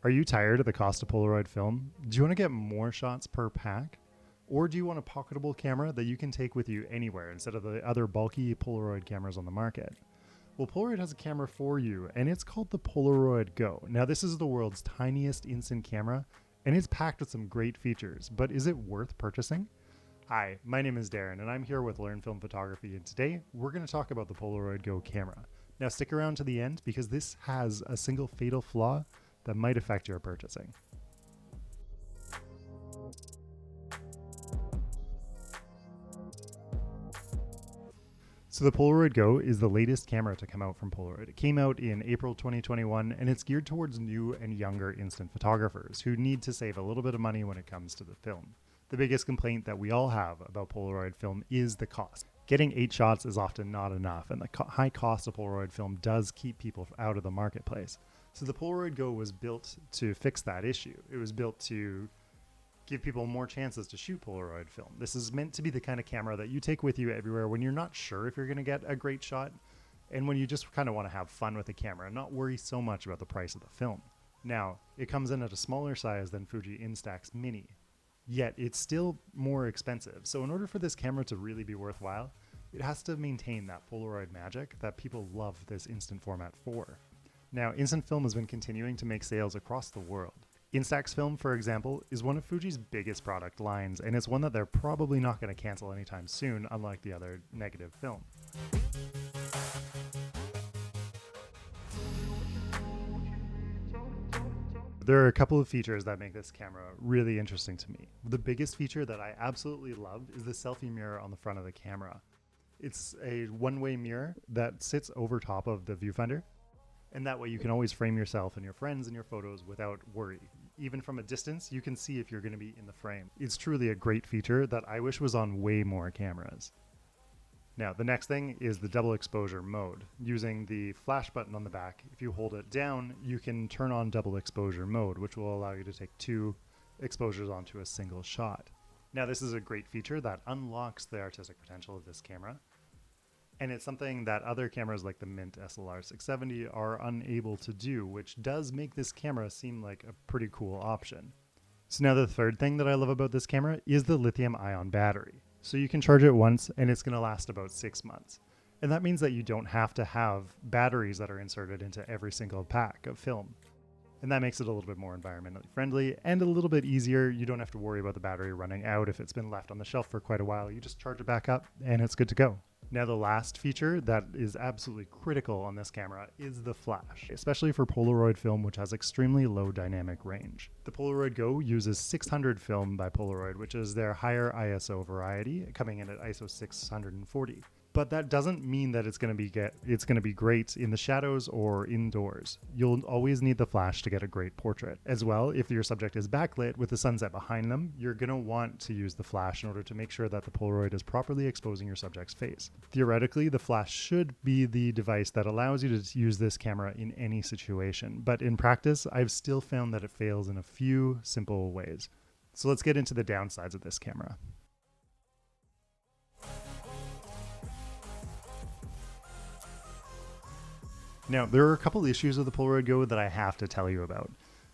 Are you tired of the cost of Polaroid film? Do you want to get more shots per pack? Or do you want a pocketable camera that you can take with you anywhere instead of the other bulky Polaroid cameras on the market? Well, Polaroid has a camera for you, and it's called the Polaroid Go. Now, this is the world's tiniest instant camera, and it's packed with some great features, but is it worth purchasing? Hi, my name is Darren, and I'm here with LearnFilm.Photography, and today we're going to talk about the Polaroid Go camera. Now, stick around to the end because this has a single fatal flaw that might affect your purchasing. So the Polaroid Go is the latest camera to come out from Polaroid. It came out in April 2021, and it's geared towards new and younger instant photographers who need to save a little bit of money when it comes to the film. The biggest complaint that we all have about Polaroid film is the cost. Getting 8 shots is often not enough, and the high cost of Polaroid film does keep people out of the marketplace. So the Polaroid Go was built to fix that issue. It was built to give people more chances to shoot Polaroid film. This is meant to be the kind of camera that you take with you everywhere when you're not sure if you're going to get a great shot, and when you just kind of want to have fun with the camera and not worry so much about the price of the film. Now, it comes in at a smaller size than Fuji Instax Mini, yet it's still more expensive. So in order for this camera to really be worthwhile, it has to maintain that Polaroid magic that people love this instant format for. Now, instant film has been continuing to make sales across the world. Instax film, for example, is one of Fuji's biggest product lines, and it's one that they're probably not going to cancel anytime soon, unlike the other negative film. There are a couple of features that make this camera really interesting to me. The biggest feature that I absolutely love is the selfie mirror on the front of the camera. It's a one-way mirror that sits over top of the viewfinder, and that way you can always frame yourself and your friends in your photos without worry. Even from a distance, you can see if you're going to be in the frame. It's truly a great feature that I wish was on way more cameras. Now, the next thing is the double exposure mode. Using the flash button on the back, if you hold it down, you can turn on double exposure mode, which will allow you to take 2 exposures onto a single shot. Now, this is a great feature that unlocks the artistic potential of this camera. And it's something that other cameras like the Mint SLR670 are unable to do, which does make this camera seem like a pretty cool option. So now the third thing that I love about this camera is the lithium-ion battery. So you can charge it once and it's going to last about 6 months. And that means that you don't have to have batteries that are inserted into every single pack of film. And that makes it a little bit more environmentally friendly and a little bit easier. You don't have to worry about the battery running out if it's been left on the shelf for quite a while. You just charge it back up and it's good to go. Now, the last feature that is absolutely critical on this camera is the flash, especially for Polaroid film, which has extremely low dynamic range. The Polaroid Go uses 600 film by Polaroid, which is their higher ISO variety, coming in at ISO 640. But that doesn't mean that it's going to be great in the shadows or indoors. You'll always need the flash to get a great portrait. As well, if your subject is backlit with the sunset behind them, you're going to want to use the flash in order to make sure that the Polaroid is properly exposing your subject's face. Theoretically, the flash should be the device that allows you to use this camera in any situation. But in practice, I've still found that it fails in a few simple ways. So let's get into the downsides of this camera. Now, there are a couple issues with the Polaroid Go that I have to tell you about.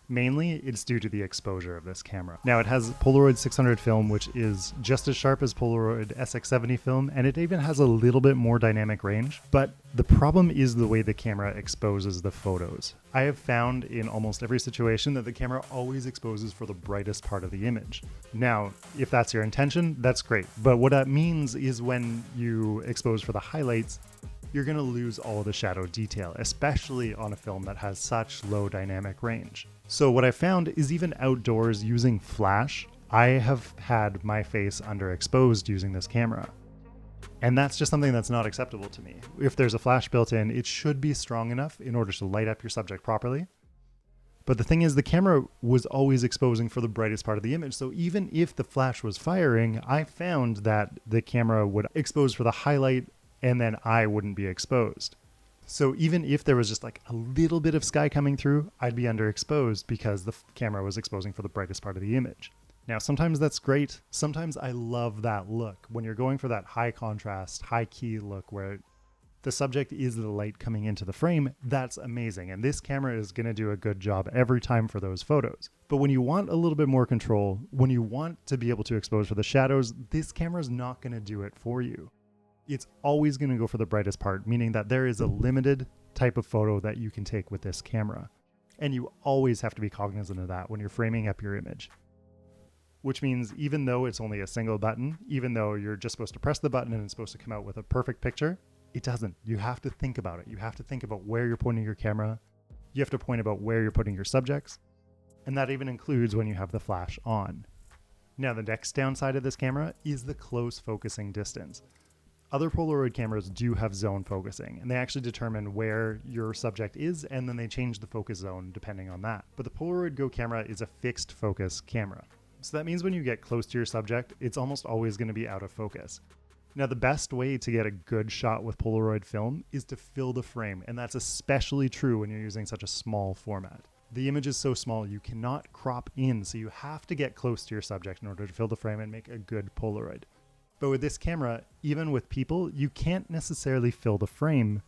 Mainly, it's due to the exposure of this camera. Now, it has Polaroid 600 film, which is just as sharp as Polaroid SX70 film, and it even has a little bit more dynamic range. But the problem is the way the camera exposes the photos. I have found in almost every situation that the camera always exposes for the brightest part of the image. Now, if that's your intention, that's great. But what that means is when you expose for the highlights, you're going to lose all of the shadow detail, especially on a film that has such low dynamic range. So what I found is even outdoors using flash, I have had my face underexposed using this camera. And that's just something that's not acceptable to me. If there's a flash built in, it should be strong enough in order to light up your subject properly. But the thing is, the camera was always exposing for the brightest part of the image. So even if the flash was firing, I found that the camera would expose for the highlight and then I wouldn't be exposed. So even if there was just like a little bit of sky coming through, I'd be underexposed because the camera was exposing for the brightest part of the image. Now, sometimes that's great. Sometimes I love that look when you're going for that high contrast, high key look where the subject is the light coming into the frame, that's amazing. And this camera is going to do a good job every time for those photos. But when you want a little bit more control, when you want to be able to expose for the shadows, this camera is not going to do it for you. It's always going to go for the brightest part, meaning that there is a limited type of photo that you can take with this camera. And you always have to be cognizant of that when you're framing up your image. Which means even though it's only a single button, even though you're just supposed to press the button and it's supposed to come out with a perfect picture, it doesn't. You have to think about it. You have to think about where you're pointing your camera. You have to point about where you're putting your subjects. And that even includes when you have the flash on. Now, the next downside of this camera is the close focusing distance. Other Polaroid cameras do have zone focusing, and they actually determine where your subject is, and then they change the focus zone depending on that. But the Polaroid Go camera is a fixed focus camera. So that means when you get close to your subject, it's almost always going to be out of focus. Now, the best way to get a good shot with Polaroid film is to fill the frame, and that's especially true when you're using such a small format. The image is so small you cannot crop in, so you have to get close to your subject in order to fill the frame and make a good Polaroid. But with this camera, even with people, you can't necessarily fill the frame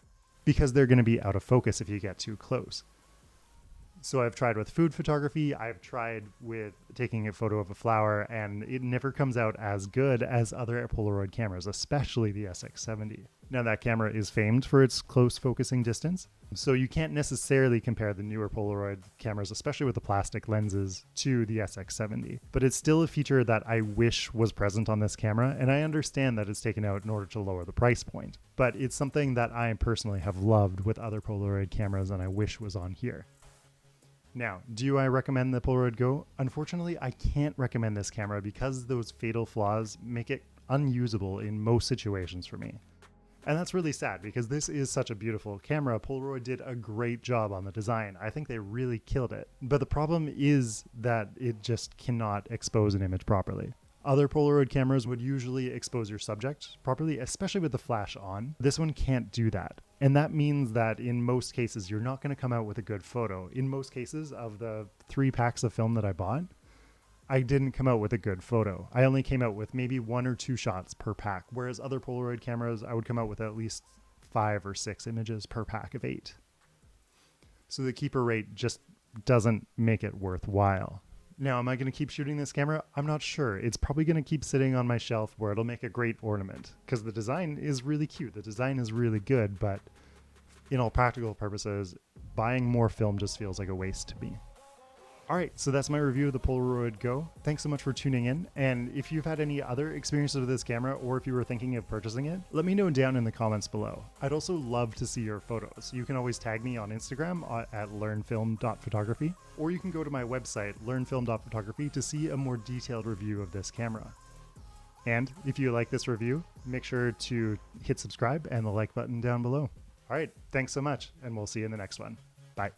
because they're going to be out of focus if you get too close. So I've tried with food photography, I've tried with taking a photo of a flower, and it never comes out as good as other Polaroid cameras, especially the SX70. Now, that camera is famed for its close focusing distance, so you can't necessarily compare the newer Polaroid cameras, especially with the plastic lenses, to the SX70. But it's still a feature that I wish was present on this camera, and I understand that it's taken out in order to lower the price point. But it's something that I personally have loved with other Polaroid cameras and I wish was on here. Now, do I recommend the Polaroid Go? Unfortunately, I can't recommend this camera because those fatal flaws make it unusable in most situations for me. And that's really sad because this is such a beautiful camera. Polaroid did a great job on the design. I think they really killed it. But the problem is that it just cannot expose an image properly. Other Polaroid cameras would usually expose your subject properly, especially with the flash on. This one can't do that. And that means that in most cases, you're not going to come out with a good photo. In most cases of the 3 packs of film that I bought, I didn't come out with a good photo. I only came out with maybe 1 or 2 shots per pack, whereas other Polaroid cameras, I would come out with at least 5 or 6 images per pack of 8. So the keeper rate just doesn't make it worthwhile. Now, am I going to keep shooting this camera? I'm not sure. It's probably going to keep sitting on my shelf where it'll make a great ornament because the design is really cute. The design is really good, but in all practical purposes, buying more film just feels like a waste to me. All right, so that's my review of the Polaroid Go. Thanks so much for tuning in. And if you've had any other experiences with this camera, or if you were thinking of purchasing it, let me know down in the comments below. I'd also love to see your photos. You can always tag me on Instagram at LearnFilm.Photography, or you can go to my website, LearnFilm.Photography, to see a more detailed review of this camera. And if you like this review, make sure to hit subscribe and the like button down below. All right, thanks so much, and we'll see you in the next one. Bye.